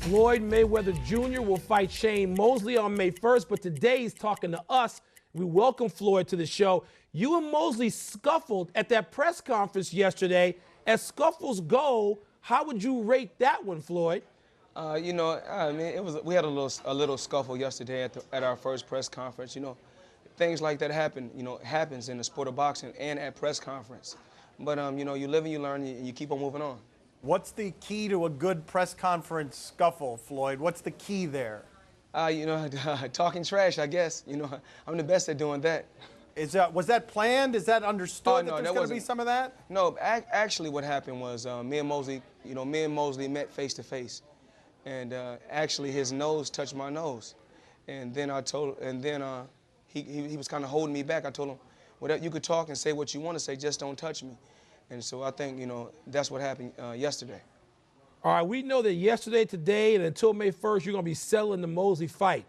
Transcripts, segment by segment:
Floyd Mayweather Jr. will fight Shane Mosley on May 1st, but today he's talking to us. We welcome Floyd to the show. You and Mosley scuffled at that press conference yesterday. As scuffles go, how would you rate that one, Floyd? We had a little scuffle yesterday at our first press conference. Things like that happens in the sport of boxing and at press conference. But you live and you learn, and you keep on moving on. What's the key to a good press conference scuffle, Floyd? What's the key there? Talking trash, I guess. I'm the best at doing that. Was that planned? Is that understood no, that there's going to be some of that? No, actually what happened was me and Mosley met face to face. And actually his nose touched my nose. And then he was kind of holding me back. I told him, well, you could talk and say what you want to say, just don't touch me. And so I think, that's what happened yesterday. All right, we know that yesterday, today, and until May 1st, you're going to be settling the Mosley fight.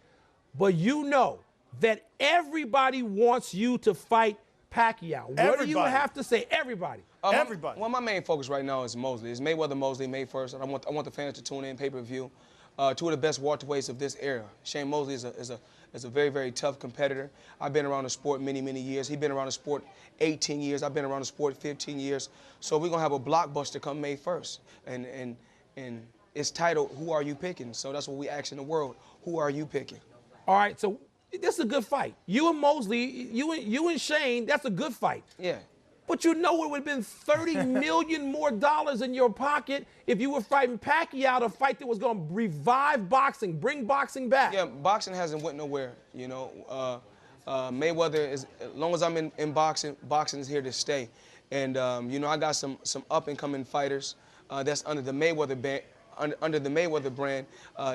But you know that everybody wants you to fight Pacquiao. What do you have to say? Everybody. Everybody. Well, my main focus right now is Mosley. It's Mayweather Mosley, May 1st. And I want the fans to tune in, pay-per-view. Two of the best welterweights of this era. Shane Mosley is a very, very tough competitor. I've been around the sport many, many years. He's been around the sport 18 years. I've been around the sport 15 years. So we're going to have a blockbuster come May 1st. And it's titled, Who Are You Picking? So that's what we ask in the world. Who are you picking? All right, so this is a good fight. You and Mosley, you and Shane, that's a good fight. Yeah. But it would have been $30 million more in your pocket if you were fighting Pacquiao, a fight that was going to revive boxing, bring boxing back. Yeah, boxing hasn't went nowhere, Mayweather is, as long as I'm in boxing, boxing is here to stay. And, I got some up-and-coming fighters that's under the Mayweather band. Under the Mayweather brand,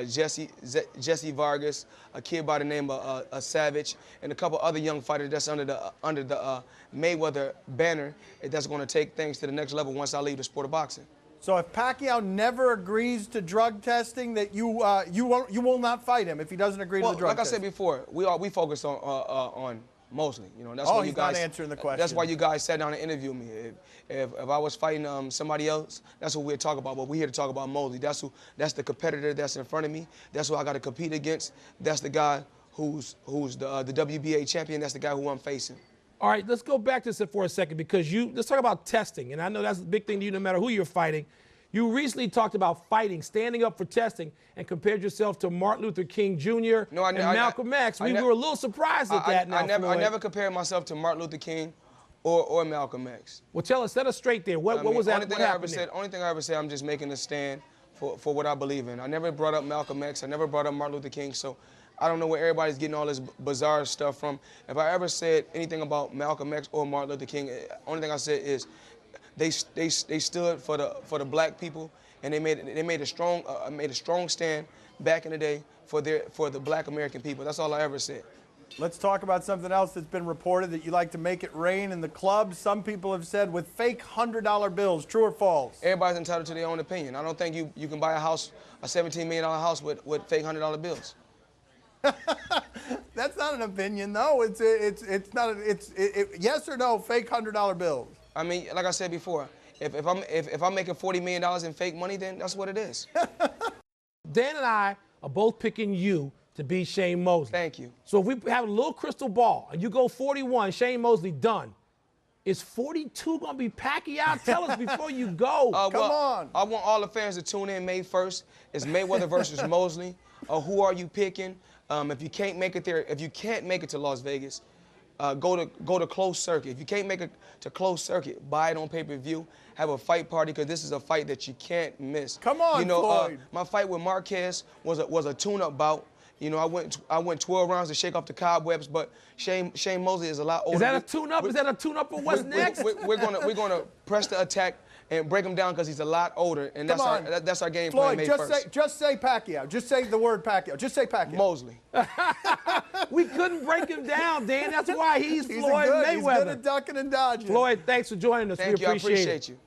Jesse Vargas, a kid by the name of Savage, and a couple other young fighters that's under the Mayweather banner that's going to take things to the next level once I leave the sport of boxing. So if Pacquiao never agrees to drug testing, that you will not fight him if he doesn't agree to the drug testing? Like I said before, we focus on Mosley. That's why you he's guys, not answering the question. That's why you guys sat down and interviewed me. If I was fighting somebody else, that's what we'd talk about. But we're here to talk about Mosley. That's the competitor that's in front of me. That's who I got to compete against. That's the guy who's the WBA champion. That's the guy who I'm facing. All right, let's go back to this for a second because let's talk about testing. And I know that's a big thing to you no matter who you're fighting. You recently talked about fighting, standing up for testing, and compared yourself to Martin Luther King Jr. and Malcolm X. We were a little surprised at that. I never compared myself to Martin Luther King or Malcolm X. Well, set us straight there. What was that? Only thing I ever said, I'm just making a stand for what I believe in. I never brought up Malcolm X. I never brought up Martin Luther King. So I don't know where everybody's getting all this bizarre stuff from. If I ever said anything about Malcolm X or Martin Luther King, only thing I said is, they stood for the black people, and they made a strong stand back in the day for the black American people. That's all I ever said. Let's talk about something else that's been reported, that you like to make it rain in the club. Some people have said with fake $100 bills. True or false? Everybody's entitled to their own opinion. I don't think you can buy a house, a $17 million house with fake $100 bills. That's not an opinion, though. It's not. Yes or no, fake $100 bills. I mean, like I said before, if I'm making $40 million in fake money, then that's what it is. Dan and I are both picking you to beat Shane Mosley. Thank you. So if we have a little crystal ball and you go 41, Shane Mosley done, is 42 going to be Pacquiao? Tell us before you go. Come on. I want all the fans to tune in May 1st. It's Mayweather versus Mosley. Who are you picking? If you can't make it there, if you can't make it to Las Vegas, go to closed circuit. If you can't make it to closed circuit, buy it on pay-per-view. Have a fight party, because this is a fight that you can't miss. Come on, Floyd. My fight with Marquez was a tune-up bout. I went 12 rounds to shake off the cobwebs, but Shane Mosley is a lot older. Is that a tune-up? Is that a tune-up for what's next? We're gonna press the attack and break him down, because he's a lot older, and that's our game plan. Floyd, just say Pacquiao. Just say the word Pacquiao. Just say Pacquiao. Mosley. We couldn't break him down, Dan. That's why he's Floyd Mayweather. He's good at ducking and dodging. Floyd, thanks for joining us. Thank you. I appreciate you.